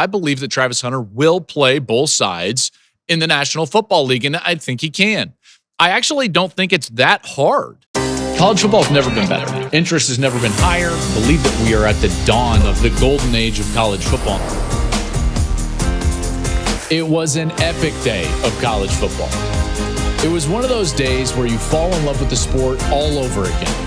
I believe that Travis Hunter will play both sides in the National Football League, and I think he can. I actually don't think it's that hard. College football has never been better. Interest has never been higher. I believe that we are at the dawn of the golden age of college football. It was an epic day of college football. It was one of those days where you fall in love with the sport all over again.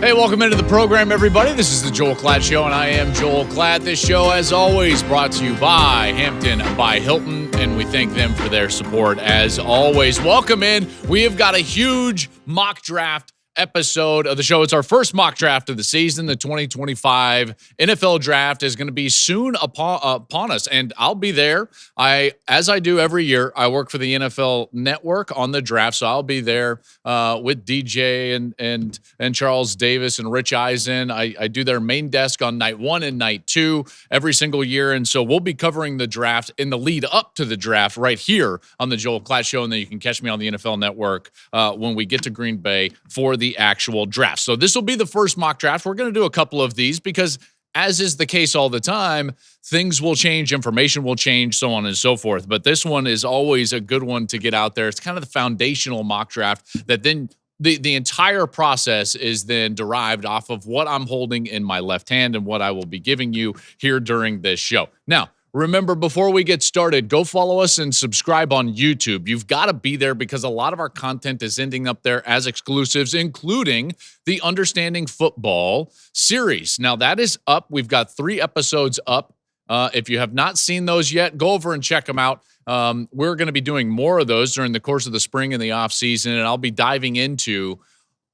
Hey, welcome into the program, everybody. This is the Joel Klatt Show, and I am Joel Klatt. This show, as always, brought to you by Hampton by Hilton, and we thank them for their support, as always. Welcome in. We have got a huge mock draft episode of the show. It's our first mock draft of the season. The 2025 NFL draft is going to be soon upon us, and I'll be there. As I do every year, I work for the NFL Network on the draft, so I'll be there with DJ and Charles Davis and Rich Eisen. I do their main desk on night 1 and night 2 every single year, and so we'll be covering the draft in the lead up to the draft right here on the Joel Klatt Show, and then you can catch me on the NFL Network when we get to Green Bay for the actual draft. So this will be the first mock draft. We're going to do a couple of these because, as is the case all the time, things will change, information will change, so on and so forth. But this one is always a good one to get out there. It's kind of the foundational mock draft that then the entire process is then derived off of what I'm holding in my left hand and what I will be giving you here during this show. Now, remember, before we get started, go follow us and subscribe on YouTube. You've got to be there because a lot of our content is ending up there as exclusives, including the Understanding Football series. Now, that is up. We've got 3 episodes up. If you have not seen those yet, go over and check them out. We're going to be doing more of those during the course of the spring and the off season, and I'll be diving into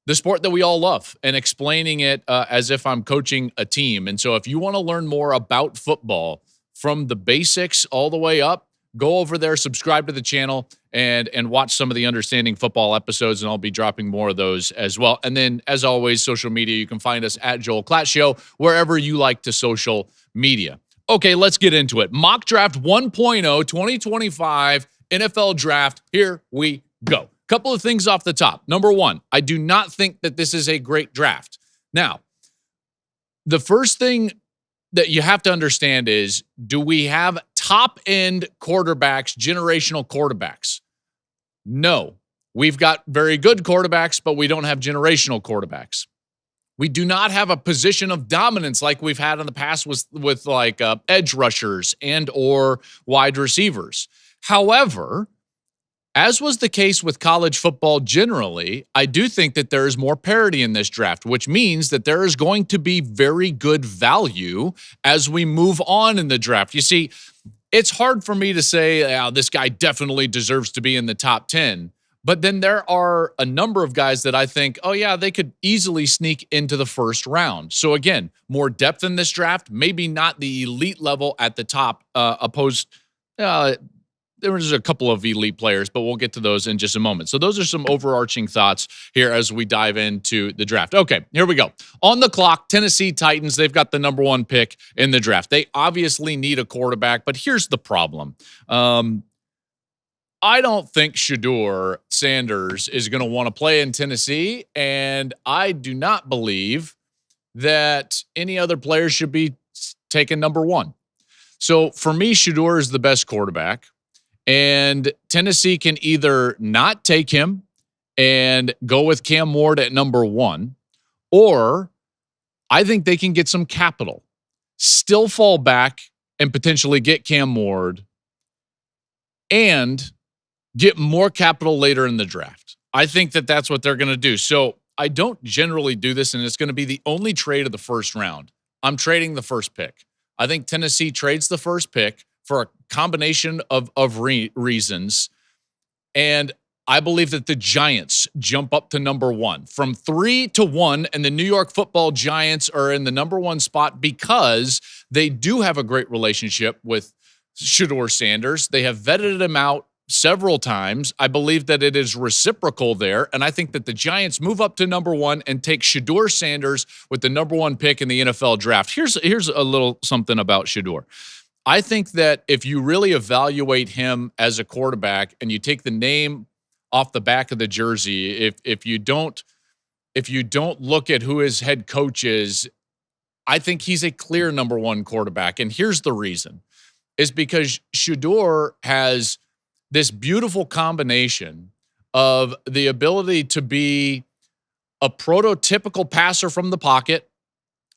the sport that we all love and explaining it as if I'm coaching a team. And so if you want to learn more about football, from the basics all the way up, go over there, subscribe to the channel, and watch some of the Understanding Football episodes, and I'll be dropping more of those as well. And then, as always, social media, you can find us at Joel Klatt Show, wherever you like to social media. Okay, let's get into it. Mock Draft 1.0, 2025 NFL Draft. Here we go. Couple of things off the top. Number one, I do not think that this is a great draft. Now, the first thing that you have to understand is, do we have top-end quarterbacks, generational quarterbacks? No. We've got very good quarterbacks, but we don't have generational quarterbacks. We do not have a position of dominance like we've had in the past with like edge rushers and or wide receivers. However, as was the case with college football generally, I do think that there is more parity in this draft, which means that there is going to be very good value as we move on in the draft. You see, it's hard for me to say, this guy definitely deserves to be in the top 10. But then there are a number of guys that I think, they could easily sneak into the first round. So again, more depth in this draft, maybe not the elite level at the top there's a couple of elite players, but we'll get to those in just a moment. So those are some overarching thoughts here as we dive into the draft. Okay, here we go. On the clock, Tennessee Titans, they've got the number 1 pick in the draft. They obviously need a quarterback, but here's the problem. I don't think Shedeur Sanders is going to want to play in Tennessee, and I do not believe that any other player should be taken number 1. So for me, Shedeur is the best quarterback. And Tennessee can either not take him and go with Cam Ward at number 1, or I think they can get some capital, still fall back and potentially get Cam Ward and get more capital later in the draft. I think that that's what they're going to do. So I don't generally do this, and it's going to be the only trade of the first round. I'm trading the first pick. I think Tennessee trades the first pick for a combination of reasons. And I believe that the Giants jump up to number 1 from 3 to 1. And the New York Football Giants are in the number 1 spot because they do have a great relationship with Shedeur Sanders. They have vetted him out several times. I believe that it is reciprocal there. And I think that the Giants move up to number 1 and take Shedeur Sanders with the number 1 pick in the NFL draft. Here's a little something about Shedeur. I think that if you really evaluate him as a quarterback and you take the name off the back of the jersey, if you don't if you don't look at who his head coach is, I think he's a clear number one quarterback. And here's the reason, is because Shedeur has this beautiful combination of the ability to be a prototypical passer from the pocket,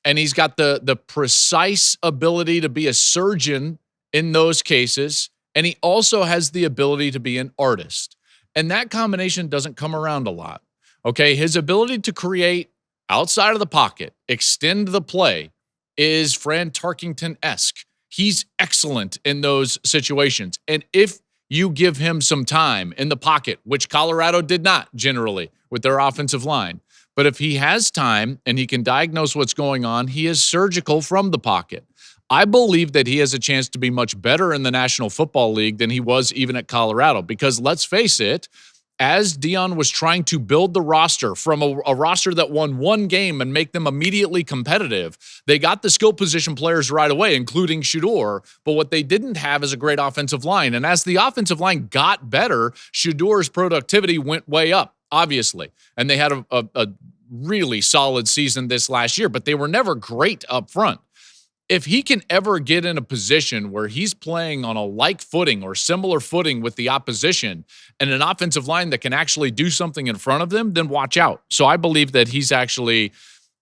and he's got the precise ability to be a surgeon in those cases, and he also has the ability to be an artist. And that combination doesn't come around a lot. Okay, his ability to create outside of the pocket, extend the play, is Fran Tarkington-esque. He's excellent in those situations. And if you give him some time in the pocket, which Colorado did not generally with their offensive line, but if he has time and he can diagnose what's going on, he is surgical from the pocket. I believe that he has a chance to be much better in the National Football League than he was even at Colorado, because let's face it, as Deion was trying to build the roster from a roster that won one game and make them immediately competitive, they got the skill position players right away, including Shedeur, but what they didn't have is a great offensive line. And as the offensive line got better, Shedeur's productivity went way up, obviously. And they had a really solid season this last year, but they were never great up front. If he can ever get in a position where he's playing on a like footing or similar footing with the opposition and an offensive line that can actually do something in front of them, then watch out. So I believe that he's actually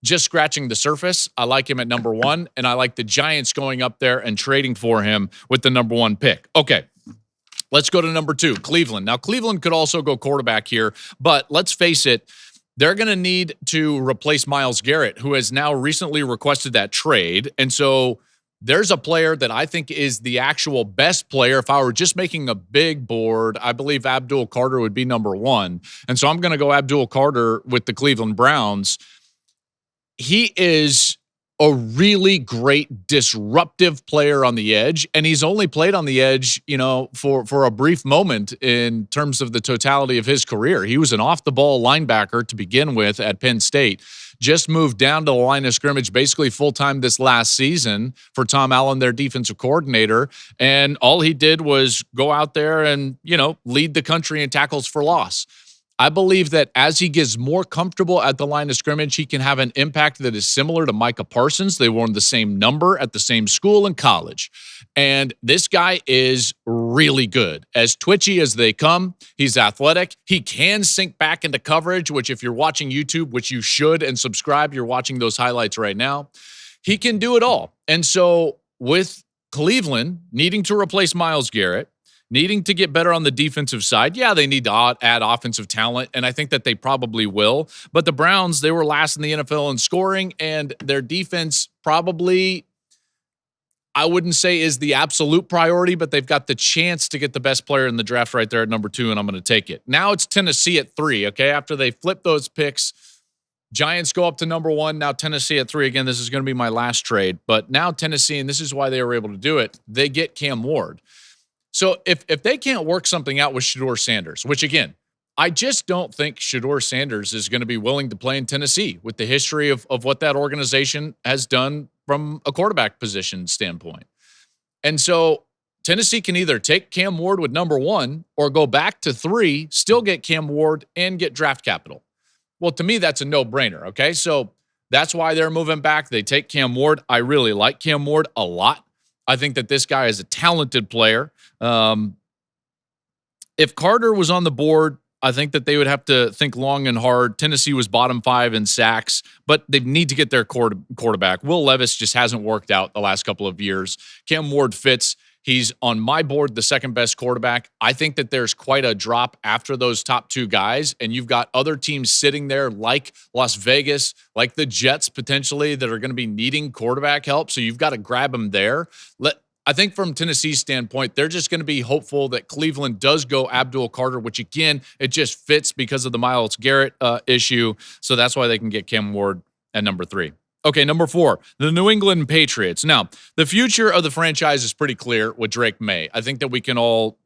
just scratching the surface. I like him at number one, and I like the Giants going up there and trading for him with the number one pick. Okay, let's go to number two, Cleveland. Now, Cleveland could also go quarterback here, but let's face it, they're going to need to replace Myles Garrett, who has now recently requested that trade. And so there's a player that I think is the actual best player. If I were just making a big board, I believe Abdul Carter would be number one. And so I'm going to go Abdul Carter with the Cleveland Browns. He is a really great disruptive player on the edge, and he's only played on the edge, for a brief moment in terms of the totality of his career. He was an off-the-ball linebacker to begin with at Penn State, just moved down to the line of scrimmage basically full-time this last season for Tom Allen, their defensive coordinator, and all he did was go out there and, lead the country in tackles for loss. I believe that as he gets more comfortable at the line of scrimmage, he can have an impact that is similar to Micah Parsons. They won the same number at the same school in college. And this guy is really good. As twitchy as they come, he's athletic. He can sink back into coverage, which if you're watching YouTube, which you should, and subscribe, you're watching those highlights right now. He can do it all. And so with Cleveland needing to replace Myles Garrett, needing to get better on the defensive side. Yeah, they need to add offensive talent, and I think that they probably will. But the Browns, they were last in the NFL in scoring, and their defense probably, I wouldn't say is the absolute priority, but they've got the chance to get the best player in the draft right there at number two, and I'm going to take it. Now it's Tennessee at three, okay? After they flip those picks, Giants go up to number one. Now Tennessee at three. Again, this is going to be my last trade. But now Tennessee, and this is why they were able to do it, they get Cam Ward. So if they can't work something out with Shedeur Sanders, which again, I just don't think Shedeur Sanders is going to be willing to play in Tennessee with the history of what that organization has done from a quarterback position standpoint. And so Tennessee can either take Cam Ward with number one or go back to three, still get Cam Ward and get draft capital. Well, to me, that's a no-brainer, okay? So that's why they're moving back. They take Cam Ward. I really like Cam Ward a lot. I think that this guy is a talented player. If Carter was on the board, I think that they would have to think long and hard. Tennessee was bottom 5 in sacks, but they need to get their quarterback. Will Levis just hasn't worked out the last couple of years. Cam Ward fits. He's on my board, the second best quarterback. I think that there's quite a drop after those top two guys, and you've got other teams sitting there like Las Vegas, like the Jets potentially, that are going to be needing quarterback help. So you've got to grab them there. I think from Tennessee's standpoint, they're just going to be hopeful that Cleveland does go Abdul Carter, which again, it just fits because of the Myles Garrett issue. So that's why they can get Cam Ward at number 3. Okay, number 4, the New England Patriots. Now, the future of the franchise is pretty clear with Drake May. I think that we can all,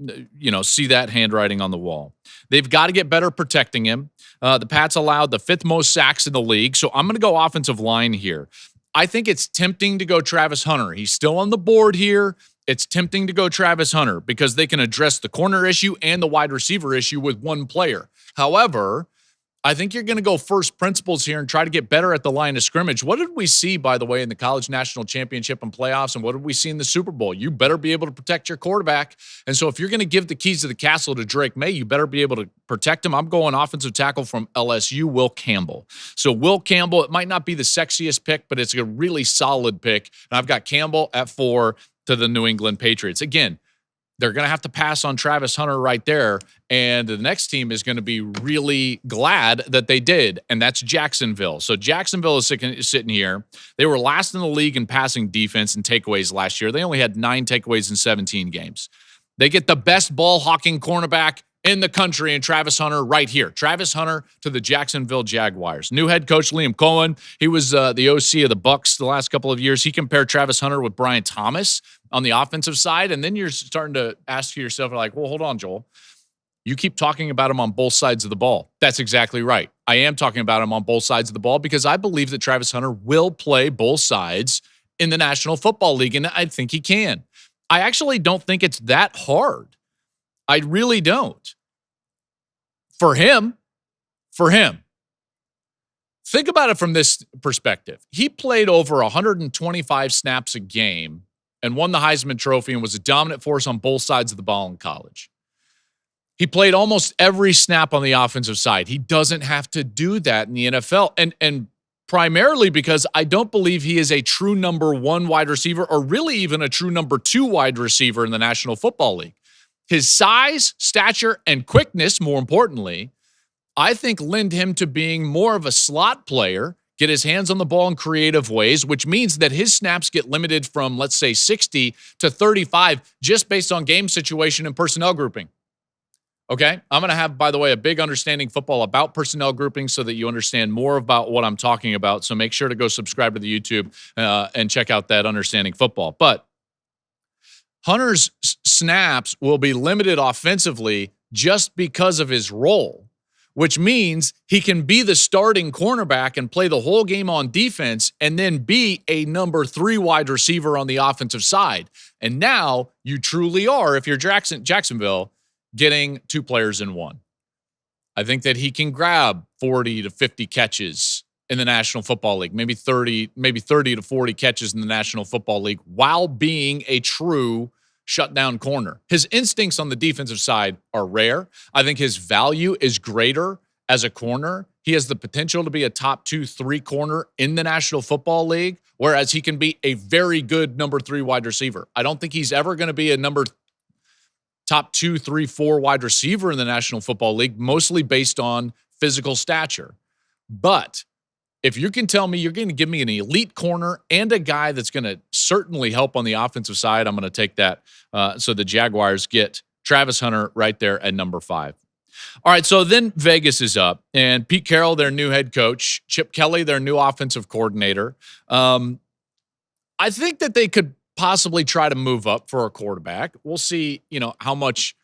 see that handwriting on the wall. They've got to get better protecting him. The Pats allowed the 5th most sacks in the league, so I'm going to go offensive line here. I think it's tempting to go Travis Hunter. He's still on the board here. It's tempting to go Travis Hunter because they can address the corner issue and the wide receiver issue with one player. However, I think you're going to go first principles here and try to get better at the line of scrimmage. What did we see, by the way, in the college national championship and playoffs, and what did we see in the Super Bowl? You better be able to protect your quarterback. And so if you're going to give the keys to the castle to Drake May, you better be able to protect him. I'm going offensive tackle from LSU, Will Campbell. So Will Campbell, it might not be the sexiest pick, but it's a really solid pick. And I've got Campbell at 4 to the New England Patriots. Again, they're going to have to pass on Travis Hunter right there, and the next team is going to be really glad that they did, and that's Jacksonville. So Jacksonville is sitting here. They were last in the league in passing defense and takeaways last year. They only had 9 takeaways in 17 games. They get the best ball-hawking cornerback in the country, and Travis Hunter right here. Travis Hunter to the Jacksonville Jaguars. New head coach Liam Cohen. He was the OC of the Bucs the last couple of years. He compared Travis Hunter with Brian Thomas on the offensive side, and then you're starting to ask yourself, like, well, hold on, Joel. You keep talking about him on both sides of the ball. That's exactly right. I am talking about him on both sides of the ball because I believe that Travis Hunter will play both sides in the National Football League, and I think he can. I actually don't think it's that hard. I really don't. For him, think about it from this perspective. He played over 125 snaps a game and won the Heisman Trophy and was a dominant force on both sides of the ball in college. He played almost every snap on the offensive side. He doesn't have to do that in the NFL. And primarily because I don't believe he is a true number 1 wide receiver or really even a true number 2 wide receiver in the National Football League. His size, stature, and quickness, more importantly, I think lend him to being more of a slot player, get his hands on the ball in creative ways, which means that his snaps get limited from, let's say, 60 to 35 just based on game situation and personnel grouping. Okay? I'm going to have, by the way, a big understanding football about personnel grouping so that you understand more about what I'm talking about. So make sure to go subscribe to the YouTube and check out that understanding football. But Hunter's snaps will be limited offensively just because of his role, which means he can be the starting cornerback and play the whole game on defense and then be a number 3 wide receiver on the offensive side. And now you truly are, if you're Jacksonville, getting 2 players in 1. I think that he can grab 40 to 50 catches in the National Football League, maybe 30 to 40 catches in the National Football League while being a true shutdown corner. His instincts on the defensive side are rare. I think his value is greater as a corner. He has the potential to be a top 2-3 corner in the National Football League, whereas he can be a very good number 3 wide receiver. I don't think he's ever going to be a top 2, 3, 4 wide receiver in the National Football League, mostly based on physical stature. But if you can tell me you're going to give me an elite corner and a guy that's going to certainly help on the offensive side, I'm going to take that. So the Jaguars get Travis Hunter right there at number 5. All right, so then Vegas is up, and Pete Carroll, their new head coach, Chip Kelly, their new offensive coordinator. I think that they could possibly try to move up for a quarterback. We'll see, how much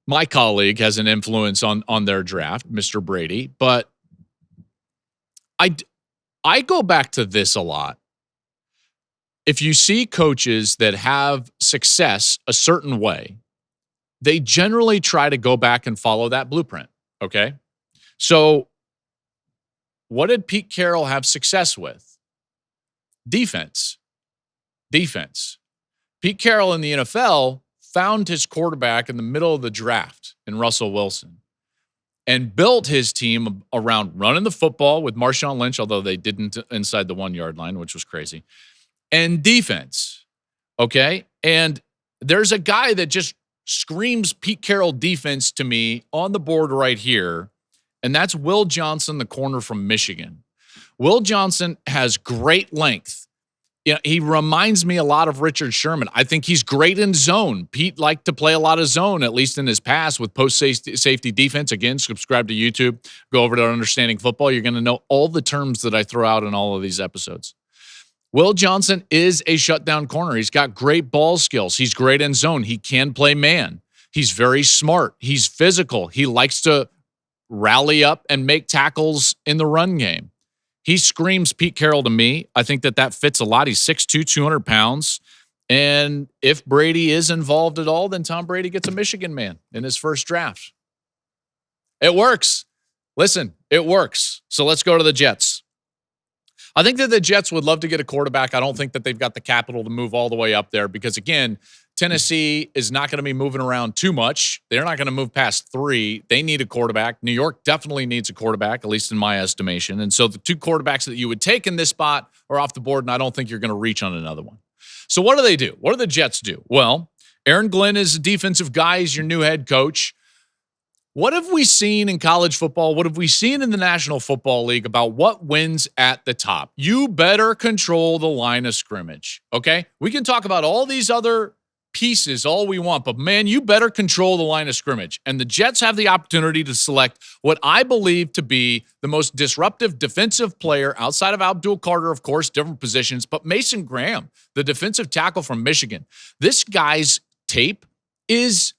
my colleague has an influence on their draft, Mr. Brady, but I go back to this a lot. If you see coaches that have success a certain way, they generally try to go back and follow that blueprint, okay? So what did Pete Carroll have success with? Defense. Pete Carroll in the NFL found his quarterback in the middle of the draft in Russell Wilson and built his team around running the football with Marshawn Lynch, although they didn't inside the 1-yard line, which was crazy, and defense, okay? And there's a guy that just screams Pete Carroll defense to me on the board right here, and that's Will Johnson, the corner from Michigan. Will Johnson has great length. He reminds me a lot of Richard Sherman. I think he's great in zone. Pete liked to play a lot of zone, at least in his past, with post-safety defense. Again, subscribe to YouTube. Go over to Understanding Football. You're going to know all the terms that I throw out in all of these episodes. Will Johnson is a shutdown corner. He's got great ball skills. He's great in zone. He can play man. He's very smart. He's physical. He likes to rally up and make tackles in the run game. He screams Pete Carroll to me. I think that fits a lot. He's 6'2", 200 pounds. And if Brady is involved at all, then Tom Brady gets a Michigan man in his first draft. It works. Listen, it works. So let's go to the Jets. I think that the Jets would love to get a quarterback. I don't think that they've got the capital to move all the way up there because, again, Tennessee is not going to be moving around too much. They're not going to move past 3. They need a quarterback. New York definitely needs a quarterback, at least in my estimation. And so the 2 quarterbacks that you would take in this spot are off the board, and I don't think you're going to reach on another one. So what do they do? What do the Jets do? Well, Aaron Glenn is a defensive guy. He's your new head coach. What have we seen in college football? What have we seen in the National Football League about what wins at the top? You better control the line of scrimmage, okay? We can talk about all these other pieces all we want, but man, you better control the line of scrimmage. And the Jets have the opportunity to select what I believe to be the most disruptive defensive player outside of Abdul Carter, of course, different positions, but Mason Graham, the defensive tackle from Michigan. This guy's tape is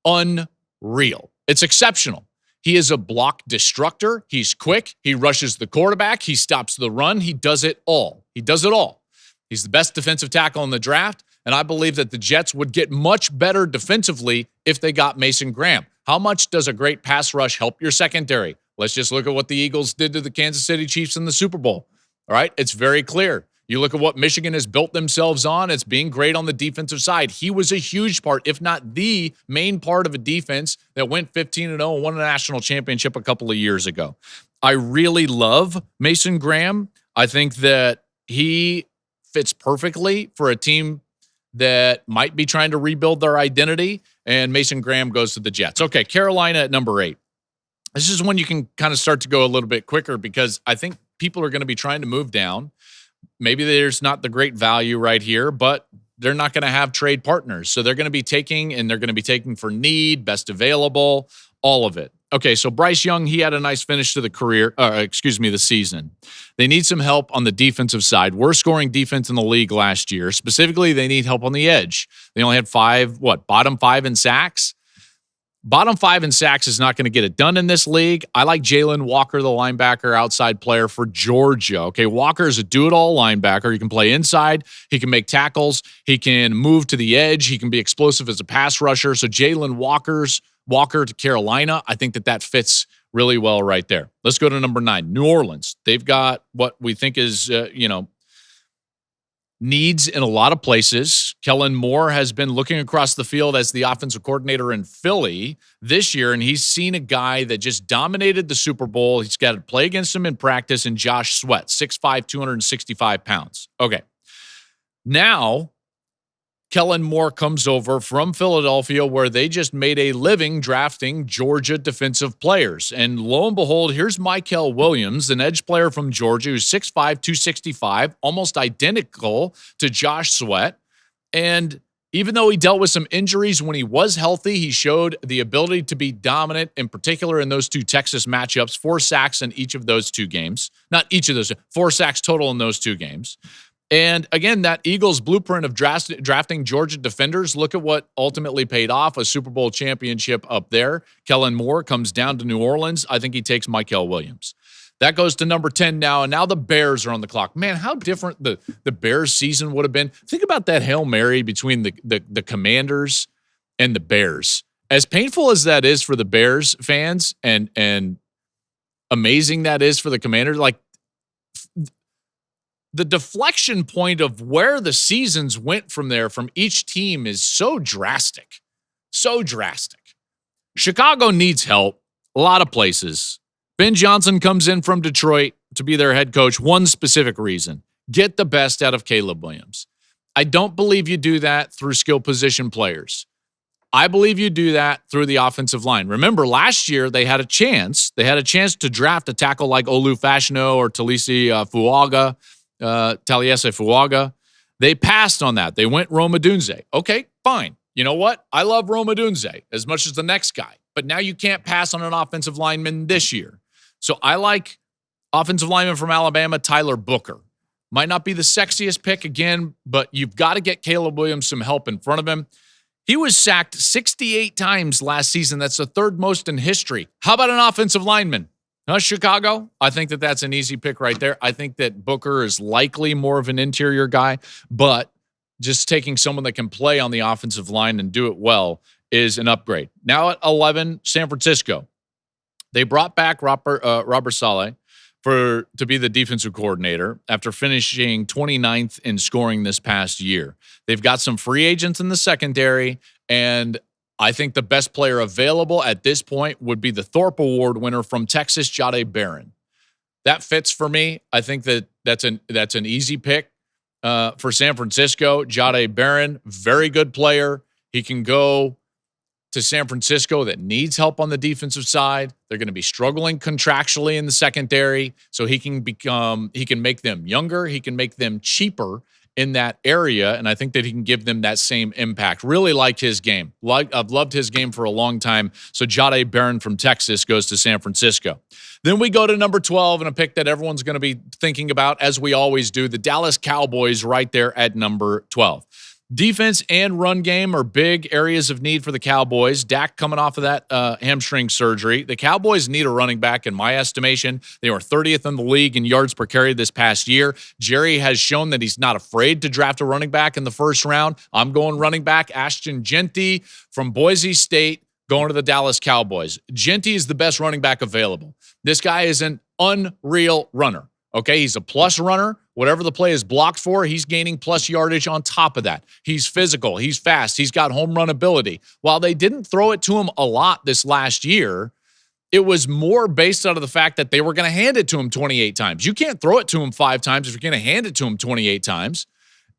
unreal. It's exceptional. He is a block destructor. He's quick. He rushes the quarterback. He stops the run. He does it all. He does it all. He's the best defensive tackle in the draft, and I believe that the Jets would get much better defensively if they got Mason Graham. How much does a great pass rush help your secondary? Let's just look at what the Eagles did to the Kansas City Chiefs in the Super Bowl. All right, it's very clear. You look at what Michigan has built themselves on. It's being great on the defensive side. He was a huge part, if not the main part of a defense that went 15-0 and won a national championship a couple of years ago. I really love Mason Graham. I think that he fits perfectly for a team that might be trying to rebuild their identity, and Mason Graham goes to the Jets. Okay, Carolina at number 8. This is when you can kind of start to go a little bit quicker because I think people are going to be trying to move down. Maybe there's not the great value right here, but they're not going to have trade partners. So they're going to be taking, and they're going to be taking for need, best available, all of it. Okay, so Bryce Young, he had a nice finish to the season. They need some help on the defensive side. Worst scoring defense in the league last year. Specifically, they need help on the edge. They only had bottom 5 in sacks? Bottom 5 in sacks is not going to get it done in this league. I like Jalen Walker, the linebacker, outside player for Georgia. Okay, Walker is a do-it-all linebacker. He can play inside. He can make tackles. He can move to the edge. He can be explosive as a pass rusher. So Jalen Walker to Carolina, I think that fits really well right there. Let's go to number 9, New Orleans. They've got what we think is, needs in a lot of places. Kellen Moore has been looking across the field as the offensive coordinator in Philly this year, and he's seen a guy that just dominated the Super Bowl. He's got to play against him in practice, and Josh Sweat, 6'5", 265 pounds. Okay. Now, Kellen Moore comes over from Philadelphia, where they just made a living drafting Georgia defensive players. And lo and behold, here's Mykel Williams, an edge player from Georgia who's 6'5", 265, almost identical to Josh Sweat. And even though he dealt with some injuries when he was healthy, he showed the ability to be dominant, in particular in those 2 Texas matchups, 4 sacks in each of those 2 games. Not each of those, 4 sacks total in those 2 games. And again, that Eagles blueprint of drafting Georgia defenders, look at what ultimately paid off, a Super Bowl championship up there. Kellen Moore comes down to New Orleans. I think he takes Mykel Williams. That goes to number 10 now, and now the Bears are on the clock. Man, how different the Bears season would have been. Think about that Hail Mary between the Commanders and the Bears. As painful as that is for the Bears fans and amazing that is for the Commanders, like, the deflection point of where the seasons went from there from each team is so drastic. So drastic. Chicago needs help. A lot of places. Ben Johnson comes in from Detroit to be their head coach. One specific reason. Get the best out of Caleb Williams. I don't believe you do that through skill position players. I believe you do that through the offensive line. Remember, last year they had a chance. They had a chance to draft a tackle like Olu Fashanu or Taliese Fuaga. They passed on that. They went Rome Odunze. Okay, fine. You know what? I love Rome Odunze as much as the next guy. But now you can't pass on an offensive lineman this year. So I like offensive lineman from Alabama, Tyler Booker. Might not be the sexiest pick again, but you've got to get Caleb Williams some help in front of him. He was sacked 68 times last season. That's the 3rd most in history. How about an offensive lineman? Chicago, I think that that's an easy pick right there. I think that Booker is likely more of an interior guy, but just taking someone that can play on the offensive line and do it well is an upgrade. Now at 11, San Francisco. They brought back Robert Saleh to be the defensive coordinator after finishing 29th in scoring this past year. They've got some free agents in the secondary, and I think the best player available at this point would be the Thorpe Award winner from Texas, Jahdae Barron. That fits for me. I think that's an easy pick for San Francisco. Jahdae Barron, very good player. He can go to San Francisco that needs help on the defensive side. They're going to be struggling contractually in the secondary, so he can make them younger. He can make them cheaper in that area, and I think that he can give them that same impact. Really like his game. I've loved his game for a long time. So Jahdae Barron from Texas goes to San Francisco. Then we go to number 12, and a pick that everyone's going to be thinking about, as we always do, the Dallas Cowboys right there at number 12. Defense and run game are big areas of need for the Cowboys. Dak coming off of that hamstring surgery. The Cowboys need a running back, in my estimation. They were 30th in the league in yards per carry this past year. Jerry has shown that he's not afraid to draft a running back in the first round. I'm going running back Ashton Jeanty from Boise State, going to the Dallas Cowboys. Jeanty is the best running back available. This guy is an unreal runner. Okay, he's a plus runner. Whatever the play is blocked for, he's gaining plus yardage on top of that. He's physical. He's fast. He's got home run ability. While they didn't throw it to him a lot this last year, it was more based out of the fact that they were going to hand it to him 28 times. You can't throw it to him 5 times if you're going to hand it to him 28 times.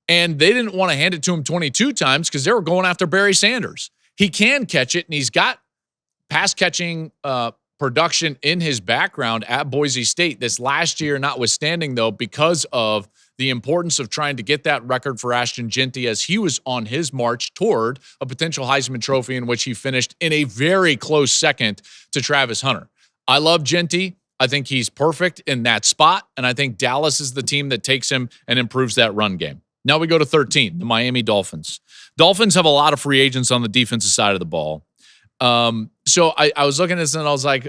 And they didn't want to hand it to him 22 times because they were going after Barry Sanders. He can catch it, and he's got pass catching production in his background at Boise State this last year, notwithstanding, though, because of the importance of trying to get that record for Ashton Jeanty as he was on his march toward a potential Heisman Trophy, in which he finished in a very close second to Travis Hunter. I love Jeanty. I think he's perfect in that spot, and I think Dallas is the team that takes him and improves that run game. Now we go to 13, the Miami Dolphins. Dolphins have a lot of free agents on the defensive side of the ball. So I was looking at this and I was like,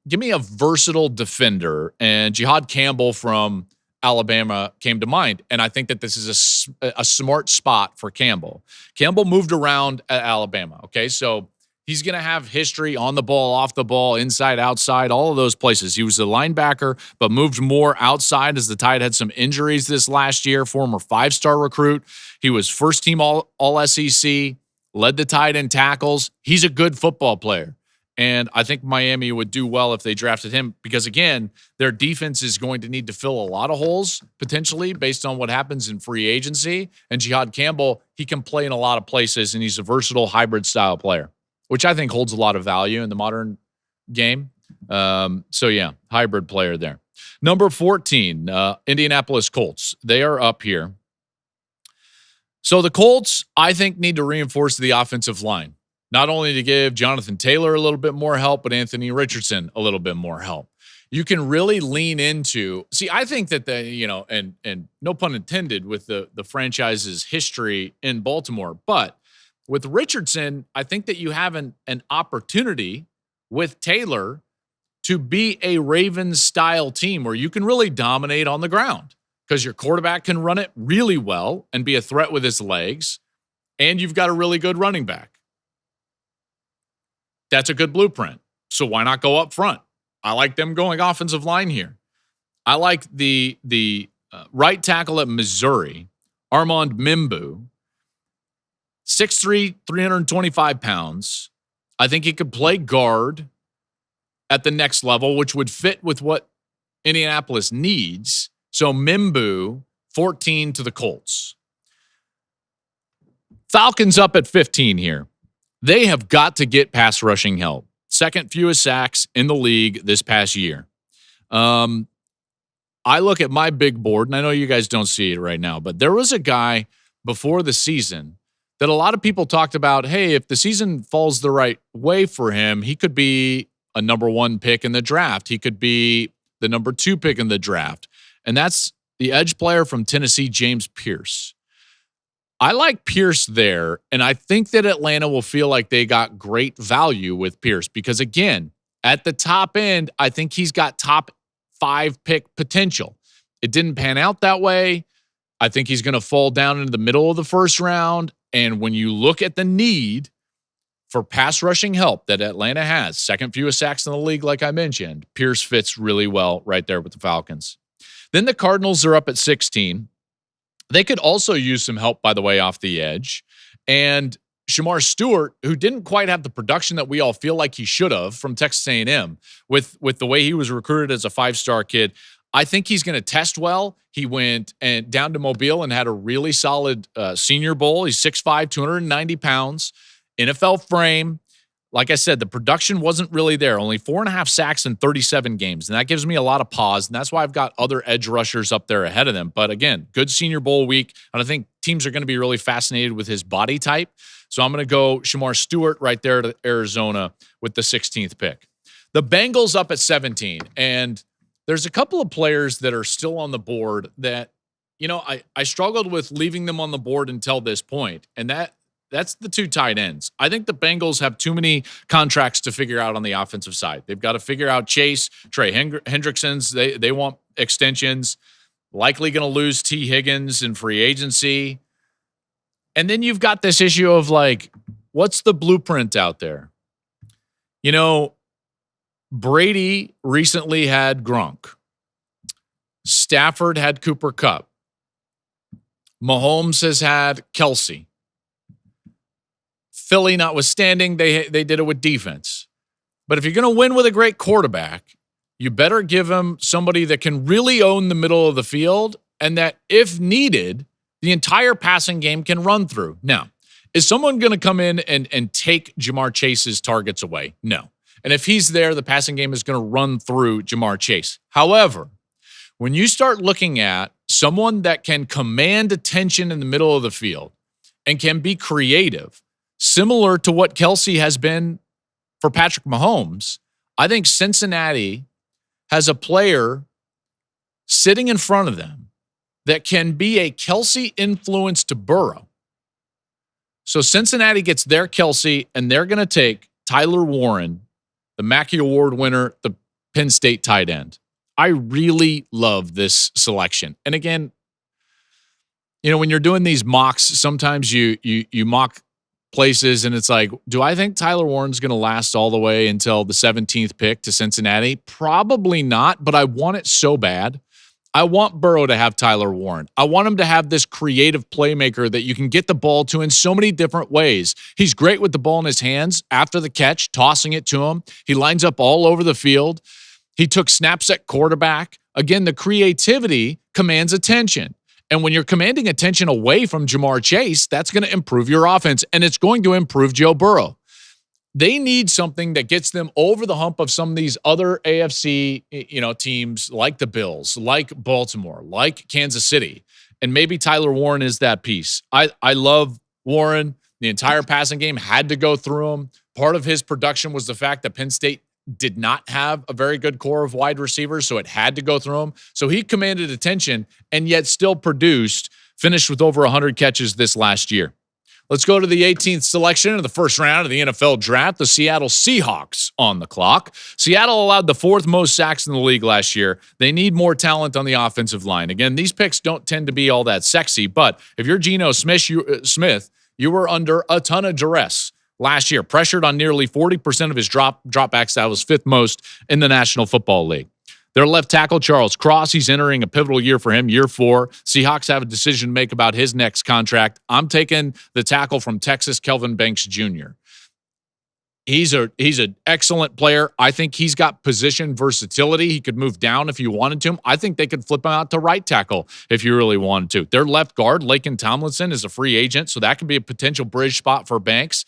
give me a versatile defender, and Jihad Campbell from Alabama came to mind. And I think that this is a smart spot for Campbell. Campbell moved around at Alabama. Okay. So he's going to have history on the ball, off the ball, inside, outside, all of those places. He was a linebacker, but moved more outside as the Tide had some injuries this last year. Former 5-star recruit. He was first team all SEC. Led the Tide in tackles. He's a good football player. And I think Miami would do well if they drafted him because, again, their defense is going to need to fill a lot of holes, potentially, based on what happens in free agency. And Jihad Campbell, he can play in a lot of places, and he's a versatile hybrid-style player, which I think holds a lot of value in the modern game. So, yeah, hybrid player there. Number 14, Indianapolis Colts. They are up here. So the Colts, I think, need to reinforce the offensive line, not only to give Jonathan Taylor a little bit more help, but Anthony Richardson a little bit more help. You can really lean into, I think that and no pun intended with the franchise's history in Baltimore, but with Richardson, I think that you have an opportunity with Taylor to be a Ravens-style team where you can really dominate on the ground. Because your quarterback can run it really well and be a threat with his legs, and you've got a really good running back. That's a good blueprint. So why not go up front? I like them going offensive line here. I like the right tackle at Missouri, Armand Mimbu, 6'3", 325 pounds. I think he could play guard at the next level, which would fit with what Indianapolis needs. So Mimbu, 14 to the Colts. Falcons up at 15 here. They have got to get pass rushing help. Second fewest sacks in the league this past year. I look at my big board, and I know you guys don't see it right now, but there was a guy before the season that a lot of people talked about, hey, if the season falls the right way for him, he could be a number 1 pick in the draft. He could be the number 2 pick in the draft. And that's the edge player from Tennessee, James Pierce. I like Pierce there, and I think that Atlanta will feel like they got great value with Pierce because, again, at the top end, I think he's got top 5 pick potential. It didn't pan out that way. I think he's going to fall down into the middle of the first round, and when you look at the need, for pass rushing help that Atlanta has, second fewest sacks in the league, like I mentioned, Pierce fits really well right there with the Falcons. Then the Cardinals are up at 16. They could also use some help, by the way, off the edge. And Shedeur Stewart, who didn't quite have the production that we all feel like he should have from Texas A&M with the way he was recruited as a five-star kid, I think he's going to test well. He went down to Mobile and had a really solid Senior Bowl. He's 6'5", 290 pounds, NFL frame. Like I said, the production wasn't really there. Only 4.5 sacks in 37 games. And that gives me a lot of pause. And that's why I've got other edge rushers up there ahead of them. But again, good Senior Bowl week. And I think teams are going to be really fascinated with his body type. So I'm going to go Shedeur Stewart right there to Arizona with the 16th pick. The Bengals up at 17. And there's a couple of players that are still on the board that, I struggled with leaving them on the board until this point. And that's the two tight ends. I think the Bengals have too many contracts to figure out on the offensive side. They've got to figure out Chase, Trey Hendrickson's. They want extensions. Likely going to lose T. Higgins in free agency. And then you've got this issue of what's the blueprint out there? Brady recently had Gronk. Stafford had Cooper Kupp. Mahomes has had Kelsey. Philly notwithstanding, they did it with defense. But if you're going to win with a great quarterback, you better give him somebody that can really own the middle of the field and that, if needed, the entire passing game can run through. Now, is someone going to come in and take Jamar Chase's targets away? No. And if he's there, the passing game is going to run through Jamar Chase. However, when you start looking at someone that can command attention in the middle of the field and can be creative, similar to what Kelsey has been for Patrick Mahomes, I think Cincinnati has a player sitting in front of them that can be a Kelsey influence to Burrow. So Cincinnati gets their Kelsey, and they're going to take Tyler Warren, the Mackey Award winner, the Penn State tight end. I really love this selection. And again, when you're doing these mocks, sometimes you mock places and it's like, do I think Tyler Warren's going to last all the way until the 17th pick to Cincinnati? Probably not, but I want it so bad. I want Burrow to have Tyler Warren. I want him to have this creative playmaker that you can get the ball to in so many different ways. He's great with the ball in his hands after the catch, tossing it to him. He lines up all over the field. He took snaps at quarterback. Again, the creativity commands attention. And when you're commanding attention away from Jamar Chase, that's going to improve your offense, and it's going to improve Joe Burrow. They need something that gets them over the hump of some of these other AFC, teams like the Bills, like Baltimore, like Kansas City. And maybe Tyler Warren is that piece. I love Warren. The entire passing game had to go through him. Part of his production was the fact that Penn State did not have a very good core of wide receivers, so it had to go through him. So he commanded attention and yet still finished with over 100 catches this last year. Let's go to the 18th selection in the first round of the NFL draft, the Seattle Seahawks on the clock. Seattle allowed the 4th most sacks in the league last year. They need more talent on the offensive line. Again, these picks don't tend to be all that sexy, but if you're Geno Smith, you were under a ton of duress last year, pressured on nearly 40% of his dropbacks. That was 5th most in the National Football League. Their left tackle, Charles Cross, he's entering a pivotal year for him, year 4. Seahawks have a decision to make about his next contract. I'm taking the tackle from Texas, Kelvin Banks Jr. He's an excellent player. I think he's got position versatility. He could move down if you wanted to. I think they could flip him out to right tackle if you really wanted to. Their left guard, Laken Tomlinson, is a free agent, so that could be a potential bridge spot for Banks.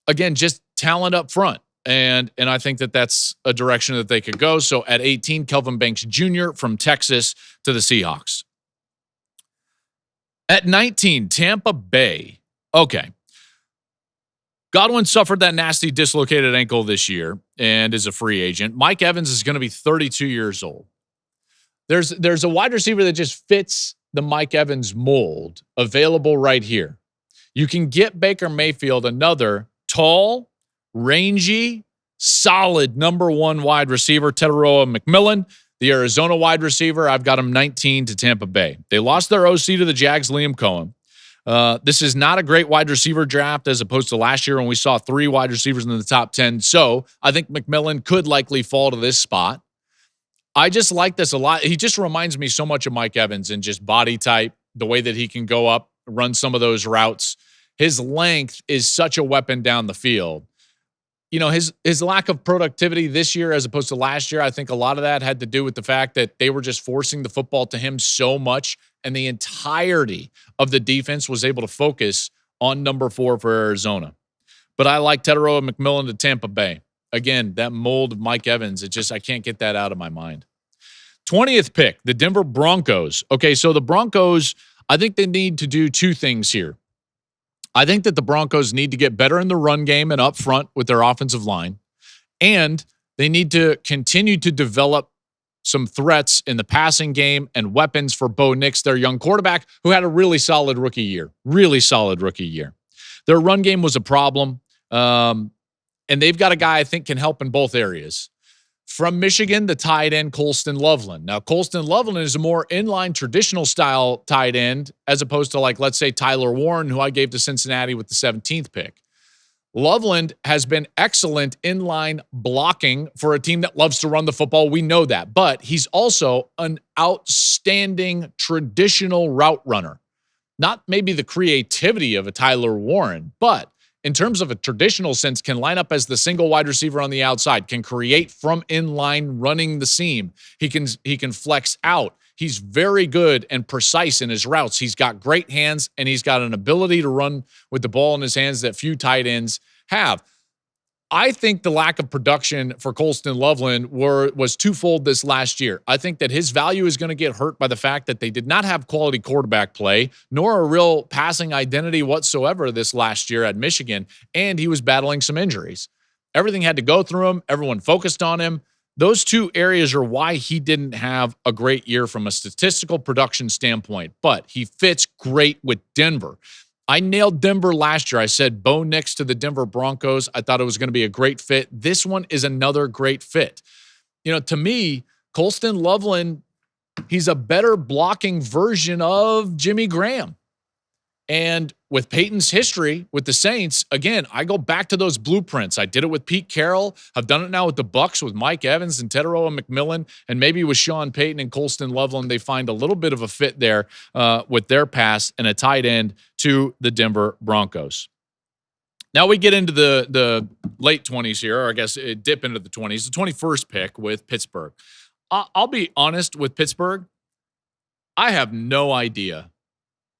Again, just talent up front. And I think that's a direction that they could go. So at 18, Kelvin Banks Jr. from Texas to the Seahawks. At 19, Tampa Bay. Okay. Godwin suffered that nasty dislocated ankle this year and is a free agent. Mike Evans is going to be 32 years old. There's a wide receiver that just fits the Mike Evans mold available right here. You can get Baker Mayfield, another tall, rangy, solid number 1 wide receiver, Teteroa McMillan, the Arizona wide receiver. I've got him 19 to Tampa Bay. They lost their OC to the Jags, Liam Cohen. This is not a great wide receiver draft as opposed to last year when we saw 3 wide receivers in the top 10. So I think McMillan could likely fall to this spot. I just like this a lot. He just reminds me so much of Mike Evans in just body type, the way that he can go up, run some of those routes. His length is such a weapon down the field. You know, his lack of productivity this year as opposed to last year, I think a lot of that had to do with the fact that they were just forcing the football to him so much, and the entirety of the defense was able to focus on number 4 for Arizona. But I like Teteroa McMillan to Tampa Bay. Again, that mold of Mike Evans, I can't get that out of my mind. 20th pick, the Denver Broncos. Okay, so the Broncos, I think they need to do 2 things here. I think that the Broncos need to get better in the run game and up front with their offensive line. And they need to continue to develop some threats in the passing game and weapons for Bo Nix, their young quarterback, who had a really solid rookie year. Their run game was a problem. And they've got a guy I think can help in both areas. From Michigan, the tight end Colston Loveland. Now, Colston Loveland is a more inline traditional style tight end as opposed to, like, let's say Tyler Warren, who I gave to Cincinnati with the 17th pick. Loveland has been excellent inline blocking for a team that loves to run the football. We know that. But he's also an outstanding traditional route runner. Not maybe the creativity of a Tyler Warren, but in terms of a traditional sense, can line up as the single wide receiver on the outside, can create from inline running the seam. He can flex out. He's very good and precise in his routes. He's got great hands, and he's got an ability to run with the ball in his hands that few tight ends have. I think the lack of production for Colston Loveland was twofold this last year. I think that his value is going to get hurt by the fact that they did not have quality quarterback play, nor a real passing identity whatsoever this last year at Michigan, and he was battling some injuries. Everything had to go through him. Everyone focused on him. Those 2 areas are why he didn't have a great year from a statistical production standpoint, but he fits great with Denver. I nailed Denver last year. I said Bo Nix to the Denver Broncos. I thought it was going to be a great fit. This one is another great fit. You know, to me, Colston Loveland, he's a better blocking version of Jimmy Graham. And with Peyton's history with the Saints, again, I go back to those blueprints. I did it with Pete Carroll. I've done it now with the Bucs with Mike Evans and Teteroa McMillan, and maybe with Sean Payton and Colston Loveland, they find a little bit of a fit there with their pass and a tight end to the Denver Broncos. Now we get into the late 20s here, or I guess it dip into the 20s, the 21st pick with Pittsburgh. I'll be honest with Pittsburgh. I have no idea.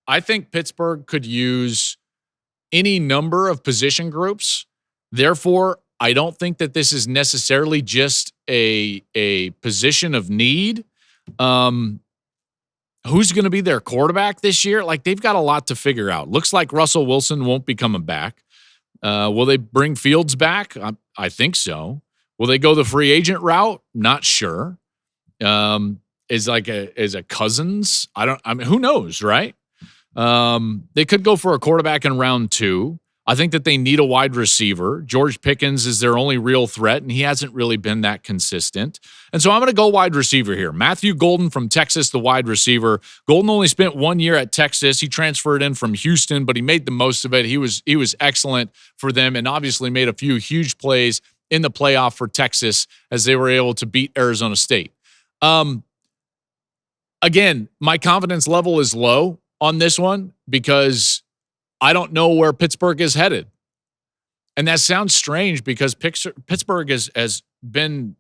I think Pittsburgh could use any number of position groups. Therefore, I don't think that this is necessarily just a position of need. Who's going to be their quarterback this year? Like, they've got a lot to figure out. Looks like Russell Wilson won't be coming back. Will they bring Fields back? I think so. Will they go the free agent route? Not sure. Is a Cousins? Who knows, right? They could go for a quarterback in round 2. I think that they need a wide receiver. George Pickens is their only real threat, and he hasn't really been that consistent. And so I'm going to go wide receiver here. Matthew Golden from Texas, the wide receiver. Golden only spent 1 year at Texas. He transferred in from Houston, but he made the most of it. He was excellent for them and obviously made a few huge plays in the playoff for Texas as they were able to beat Arizona State. Again, my confidence level is low on this one because I don't know where Pittsburgh is headed. And that sounds strange because Pittsburgh has been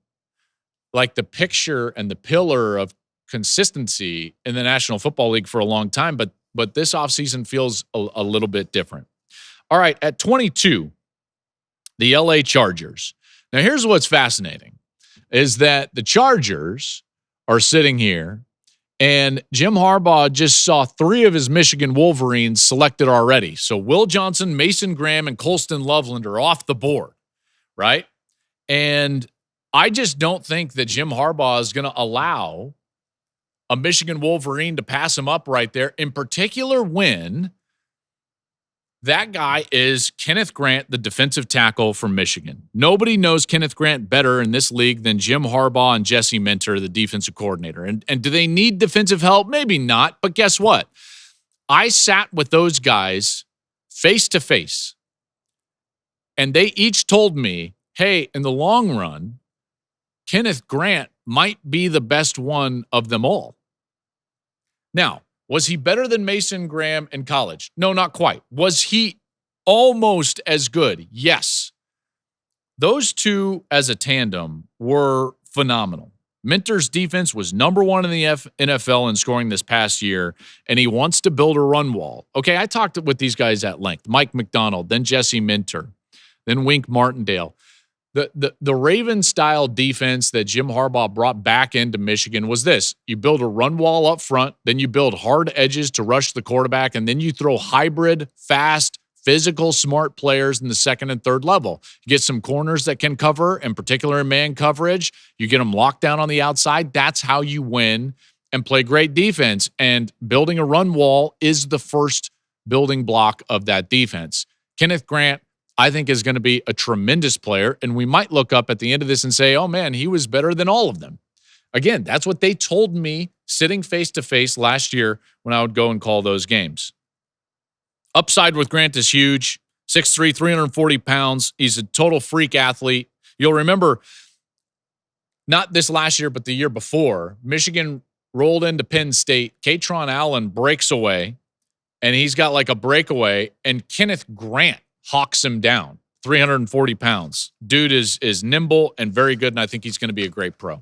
like the picture and the pillar of consistency in the National Football League for a long time, but this offseason feels a little bit different. All right, at 22, the LA Chargers. Now, here's what's fascinating is that the Chargers are sitting here and Jim Harbaugh just saw 3 of his Michigan Wolverines selected already. So Will Johnson, Mason Graham, and Colston Loveland are off the board, right? And I just don't think that Jim Harbaugh is going to allow a Michigan Wolverine to pass him up right there, in particular when that guy is Kenneth Grant, the defensive tackle from Michigan. Nobody knows Kenneth Grant better in this league than Jim Harbaugh and Jesse Minter, the defensive coordinator. And do they need defensive help? Maybe not, but guess what? I sat with those guys face to face, and they each told me, hey, in the long run, Kenneth Grant might be the best one of them all. Now, was he better than Mason Graham in college? No, not quite. Was he almost as good? Yes. Those two as a tandem were phenomenal. Minter's defense was number one in the NFL in scoring this past year, and he wants to build a run wall. Okay, I talked with these guys at length. Mike McDonald, then Jesse Minter, then Wink Martindale. The Raven-style defense that Jim Harbaugh brought back into Michigan was this. You build a run wall up front, then you build hard edges to rush the quarterback, and then you throw hybrid, fast, physical, smart players in the second and third level. You get some corners that can cover, in particular in man coverage. You get them locked down on the outside. That's how you win and play great defense. And building a run wall is the first building block of that defense. Kenneth Grant, I think, is going to be a tremendous player, and we might look up at the end of this and say, oh, man, he was better than all of them. Again, that's what they told me sitting face-to-face last year when I would go and call those games. Upside with Grant is huge. 6'3", 340 pounds. He's a total freak athlete. You'll remember, not this last year, but the year before, Michigan rolled into Penn State. Katron Allen breaks away, and he's got like a breakaway, and Kenneth Grant hawks him down, 340 pounds. Dude is nimble and very good, and I think he's going to be a great pro.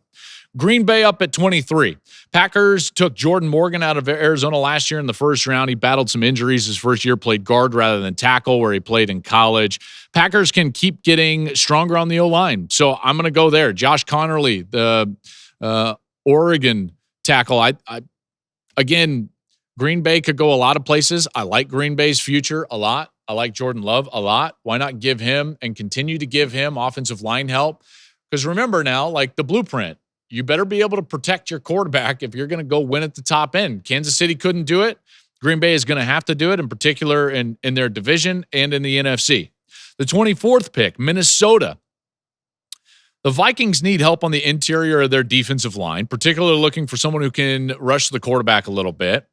Green Bay up at 23. Packers took Jordan Morgan out of Arizona last year in the first round. He battled some injuries his first year, played guard rather than tackle where he played in college. Packers can keep getting stronger on the O-line, so I'm going to go there. Josh Connerly, the Oregon tackle. Again, Green Bay could go a lot of places. I like Green Bay's future a lot. I like Jordan Love a lot. Why not give him and continue to give him offensive line help? Because remember now, like the blueprint, you better be able to protect your quarterback if you're going to go win at the top end. Kansas City couldn't do it. Green Bay is going to have to do it, in particular in their division and in the NFC. The 24th pick, Minnesota. The Vikings need help on the interior of their defensive line, particularly looking for someone who can rush the quarterback a little bit.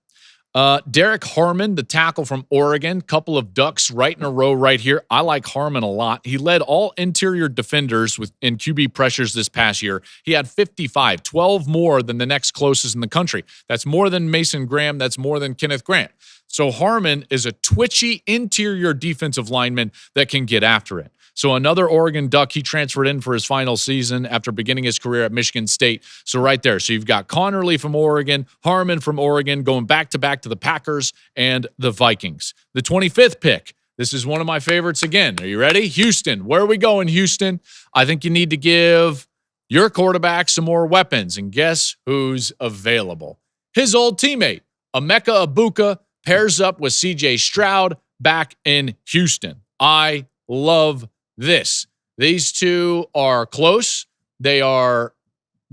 Derek Harmon, the tackle from Oregon, couple of ducks right in a row right here. I like Harmon a lot. He led all interior defenders in QB pressures this past year. He had 55, 12 more than the next closest in the country. That's more than Mason Graham. That's more than Kenneth Grant. So Harmon is a twitchy interior defensive lineman that can get after it. So another Oregon Duck, he transferred in for his final season after beginning his career at Michigan State. So right there. So you've got Connerly from Oregon, Harmon from Oregon, going back-to-back to the Packers and the Vikings. The 25th pick. This is one of my favorites again. Are you ready? Houston. Where are we going, Houston? I think you need to give your quarterback some more weapons. And guess who's available? His old teammate, Emeka Egbuka, pairs up with C.J. Stroud back in Houston. I love this. These two are close. They are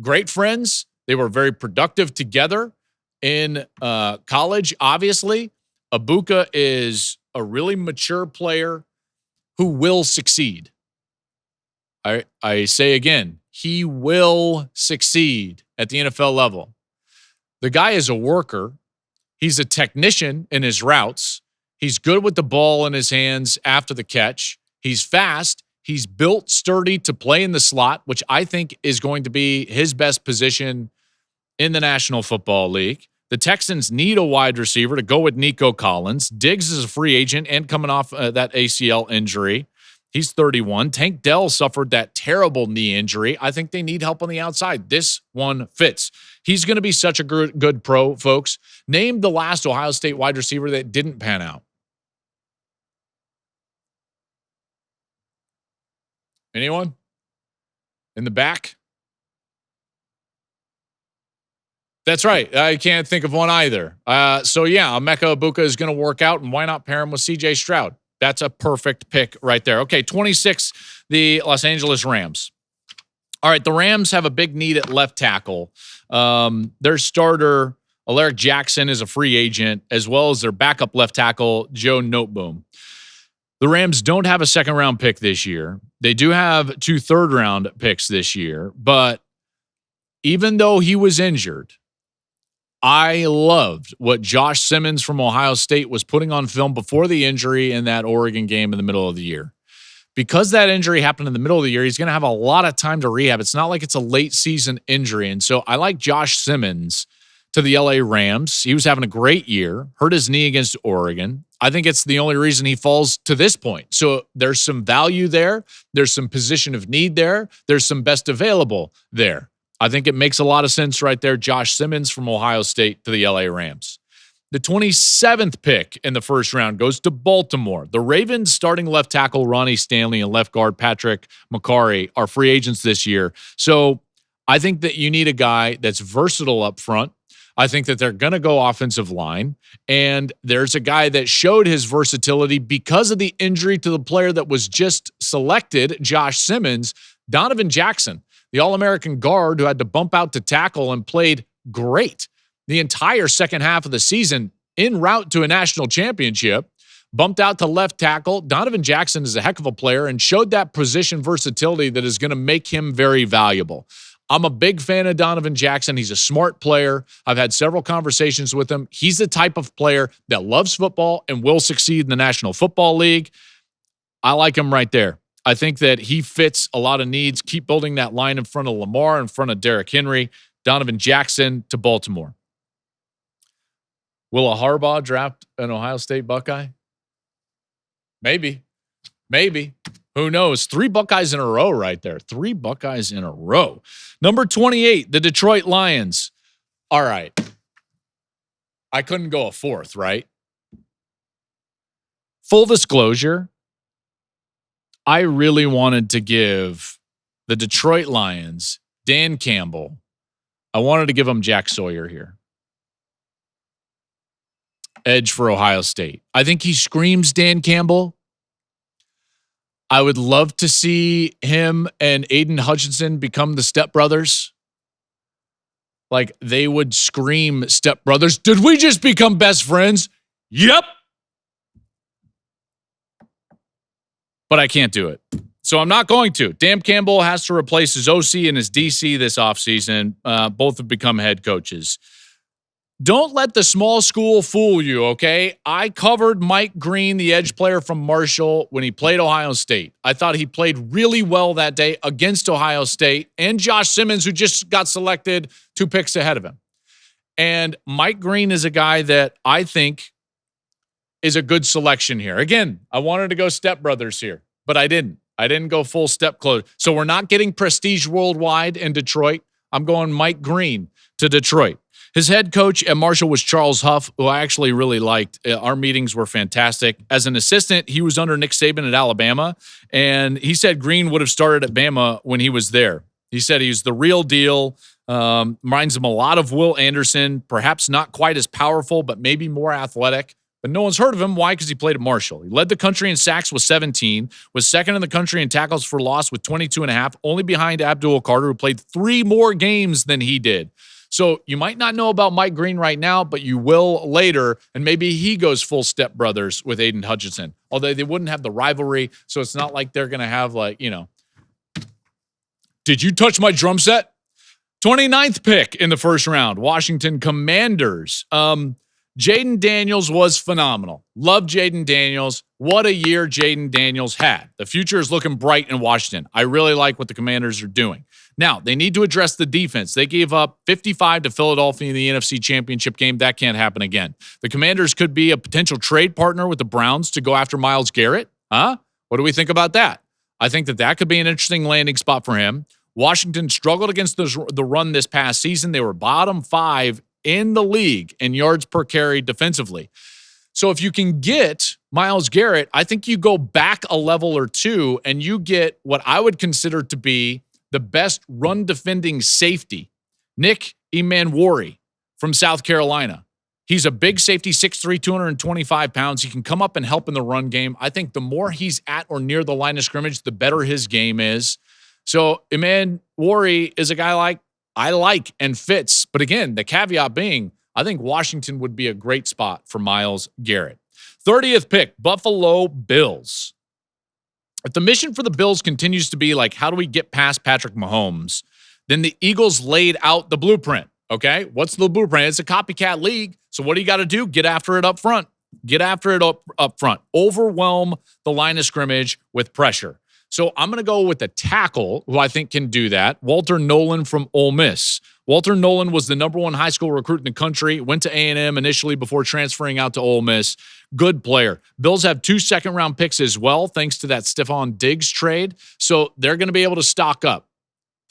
great friends. They were very productive together in college, obviously. Egbuka is a really mature player who will succeed. I say again, he will succeed at the NFL level. The guy is a worker. He's a technician in his routes. He's good with the ball in his hands after the catch. He's fast. He's built sturdy to play in the slot, which I think is going to be his best position in the National Football League. The Texans need a wide receiver to go with Nico Collins. Diggs is a free agent and coming off that ACL injury. He's 31. Tank Dell suffered that terrible knee injury. I think they need help on the outside. This one fits. He's going to be such a good pro, folks. Name the last Ohio State wide receiver that didn't pan out. Anyone? In the back? That's right. I can't think of one either. So, yeah, Emeka Egbuka is going to work out, and why not pair him with C.J. Stroud? That's a perfect pick right there. Okay, 26, the Los Angeles Rams. All right, the Rams have a big need at left tackle. Their starter, Alaric Jackson, is a free agent, as well as their backup left tackle, Joe Noteboom. The Rams don't have a second-round pick this year. They do have 2 third-round picks this year, but even though he was injured, I loved what Josh Simmons from Ohio State was putting on film before the injury in that Oregon game in the middle of the year. Because that injury happened in the middle of the year, he's going to have a lot of time to rehab. It's not like it's a late season injury. And so I like Josh Simmons to the LA Rams. He was having a great year, hurt his knee against Oregon. I think it's the only reason he falls to this point. So there's some value there. There's some position of need there. There's some best available there. I think it makes a lot of sense right there. Josh Simmons from Ohio State to the LA Rams. The 27th pick in the first round goes to Baltimore. The Ravens starting left tackle Ronnie Stanley and left guard Patrick McCarry are free agents this year. So I think that you need a guy that's versatile up front. I think that they're going to go offensive line. And there's a guy that showed his versatility because of the injury to the player that was just selected, Josh Simmons, Donovan Jackson, the All-American guard who had to bump out to tackle and played great the entire second half of the season en route to a national championship, bumped out to left tackle. Donovan Jackson is a heck of a player and showed that position versatility that is going to make him very valuable. I'm a big fan of Donovan Jackson. He's a smart player. I've had several conversations with him. He's the type of player that loves football and will succeed in the National Football League. I like him right there. I think that he fits a lot of needs. Keep building that line in front of Lamar, in front of Derrick Henry. Donovan Jackson to Baltimore. Will a Harbaugh draft an Ohio State Buckeye? Maybe. Who knows? 3 Buckeyes in a row right there. 3 Buckeyes in a row. Number 28, the Detroit Lions. All right. I couldn't go a 4th, right? Full disclosure, I really wanted to give the Detroit Lions, Dan Campbell, I wanted to give him Jack Sawyer here. Edge for Ohio State. I think he screams Dan Campbell. I would love to see him and Aiden Hutchinson become the stepbrothers. Like they would scream stepbrothers. Did we just become best friends? Yep. But I can't do it. So I'm not going to. Dan Campbell has to replace his OC and his DC this offseason. Both have become head coaches. Don't let the small school fool you, okay? I covered Mike Green, the edge player from Marshall, when he played Ohio State. I thought he played really well that day against Ohio State and Josh Simmons, who just got selected 2 picks ahead of him. And Mike Green is a guy that I think is a good selection here. Again, I wanted to go stepbrothers here, but I didn't. I didn't go full step close. So we're not getting prestige worldwide in Detroit. I'm going Mike Green to Detroit. His head coach at Marshall was Charles Huff, who I actually really liked. Our meetings were fantastic. As an assistant, he was under Nick Saban at Alabama, and he said Green would have started at Bama when he was there. He said he's the real deal. Reminds him a lot of Will Anderson, perhaps not quite as powerful, but maybe more athletic. But no one's heard of him. Why? Because he played at Marshall. He led the country in sacks with 17, was second in the country in tackles for loss with 22.5, only behind Abdul Carter, who played 3 more games than he did. So you might not know about Mike Green right now, but you will later, and maybe he goes full step brothers with Aiden Hutchinson. Although they wouldn't have the rivalry, so it's not like they're going to have did you touch my drum set? 29th pick in the first round, Washington Commanders. Jaden Daniels was phenomenal. Love Jaden Daniels. What a year Jaden Daniels had. The future is looking bright in Washington. I really like what the Commanders are doing. Now, they need to address the defense. They gave up 55 to Philadelphia in the NFC Championship game. That can't happen again. The Commanders could be a potential trade partner with the Browns to go after Myles Garrett. Huh? What do we think about that? I think that could be an interesting landing spot for him. Washington struggled against the run this past season. They were bottom 5 in the league in yards per carry defensively. So if you can get Myles Garrett, I think you go back a level or 2 and you get what I would consider to be the best run defending safety, Nick Emmanwori from South Carolina. He's a big safety, 6'3", 225 pounds. He can come up and help in the run game. I think the more he's at or near the line of scrimmage, the better his game is. So Emmanwori is a guy I like and fits. But again, the caveat being, I think Washington would be a great spot for Myles Garrett. 30th pick, Buffalo Bills. If the mission for the Bills continues to be how do we get past Patrick Mahomes, then the Eagles laid out the blueprint. Okay? What's the blueprint? It's a copycat league. So what do you got to do? Get after it up front. Get after it up front. Overwhelm the line of scrimmage with pressure. So I'm going to go with the tackle, who I think can do that, Walter Nolan from Ole Miss. Walter Nolan was the number one high school recruit in the country, went to A&M initially before transferring out to Ole Miss. Good player. Bills have 2 second-round picks as well, thanks to that Stephon Diggs trade. So they're going to be able to stock up.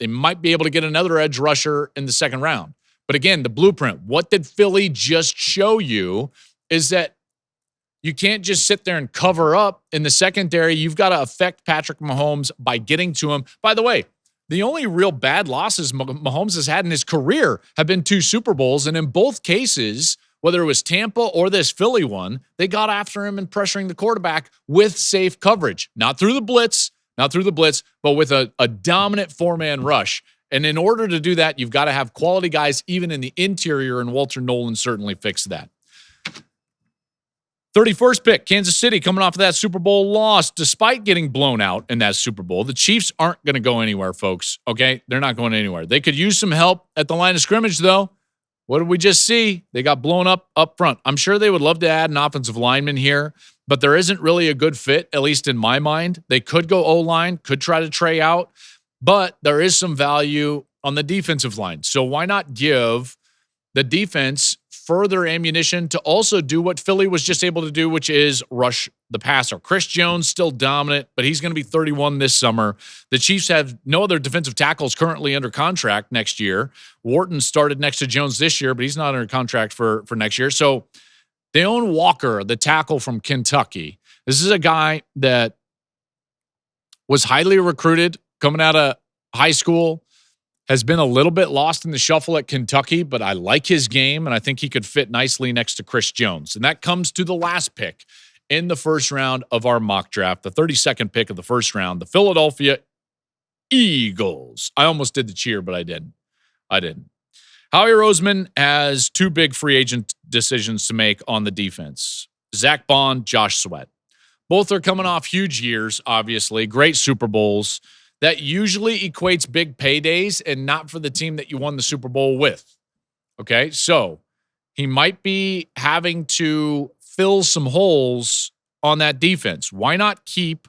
They might be able to get another edge rusher in the second round. But again, the blueprint, what did Philly just show you is that you can't just sit there and cover up in the secondary. You've got to affect Patrick Mahomes by getting to him. By the way, the only real bad losses Mahomes has had in his career have been 2 Super Bowls. And in both cases, whether it was Tampa or this Philly one, they got after him and pressuring the quarterback with safe coverage. Not through the blitz, but with a dominant 4-man rush. And in order to do that, you've got to have quality guys even in the interior, and Walter Nolan certainly fixed that. 31st pick, Kansas City, coming off of that Super Bowl loss. Despite getting blown out in that Super Bowl, the Chiefs aren't going to go anywhere, folks, okay? They're not going anywhere. They could use some help at the line of scrimmage, though. What did we just see? They got blown up front. I'm sure they would love to add an offensive lineman here, but there isn't really a good fit, at least in my mind. They could go O-line, could try to tray out, but there is some value on the defensive line. So why not give the defense further ammunition to also do what Philly was just able to do, which is rush the passer. Chris Jones still dominant, but he's going to be 31 this summer. The Chiefs have no other defensive tackles currently under contract next year. Wharton started next to Jones this year, but he's not under contract for next year. So they own Walker, the tackle from Kentucky. This is a guy that was highly recruited coming out of high school, has been a little bit lost in the shuffle at Kentucky, but I like his game, and I think he could fit nicely next to Chris Jones. And that comes to the last pick in the first round of our mock draft, the 32nd pick of the first round, the Philadelphia Eagles. I almost did the cheer, but I didn't. Howie Roseman has 2 big free agent decisions to make on the defense. Zach Bond, Josh Sweat. Both are coming off huge years, obviously, great Super Bowls. That usually equates big paydays and not for the team that you won the Super Bowl with. Okay, so he might be having to fill some holes on that defense. Why not keep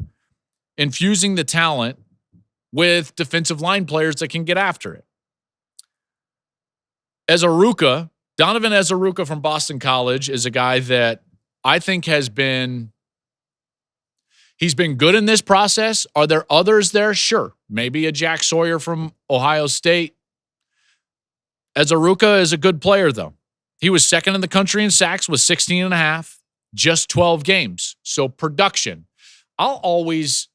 infusing the talent with defensive line players that can get after it? Donovan Ezaruka from Boston College is a guy that I think he's been good in this process. Are there others there? Sure. Maybe a Jack Sawyer from Ohio State. Ezaruka is a good player, though. He was second in the country in sacks with 16 and a half, just 12 games. So production. I'll always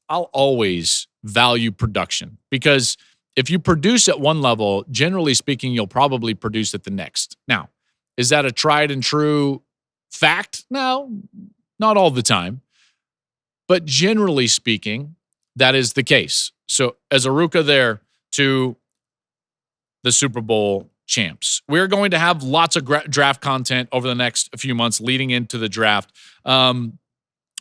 value production because if you produce at one level, generally speaking, you'll probably produce at the next. Now, is that a tried and true fact? No, not all the time. But generally speaking, that is the case. So Ezaruka there to the Super Bowl champs. We're going to have lots of draft content over the next few months leading into the draft.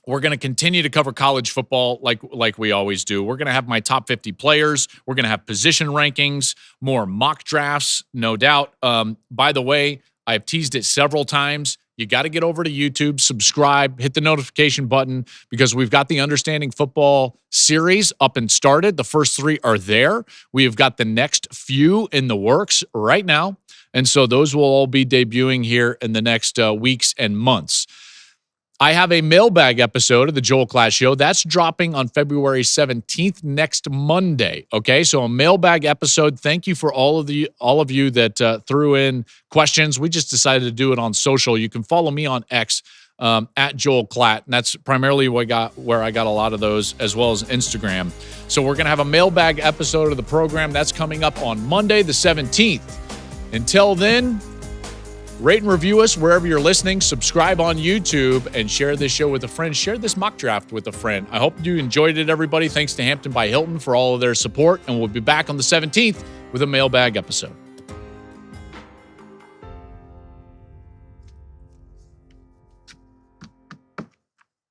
We're going to continue to cover college football like we always do. We're going to have my top 50 players. We're going to have position rankings, more mock drafts, no doubt. By the way, I've teased it several times. You got to get over to YouTube, subscribe, hit the notification button because we've got the Understanding Football series up and started. The first 3 are there. We have got the next few in the works right now. And so those will all be debuting here in the next weeks and months. I have a mailbag episode of the Joel Klatt Show. That's dropping on February 17th, next Monday. Okay, so a mailbag episode. Thank you for all of you that threw in questions. We just decided to do it on social. You can follow me on X at Joel Klatt, and that's primarily where I got a lot of those, as well as Instagram. So we're going to have a mailbag episode of the program. That's coming up on Monday, the 17th. Until then, rate and review us wherever you're listening. Subscribe on YouTube and share this show with a friend. Share this mock draft with a friend. I hope you enjoyed it, everybody. Thanks to Hampton by Hilton for all of their support. And we'll be back on the 17th with a mailbag episode.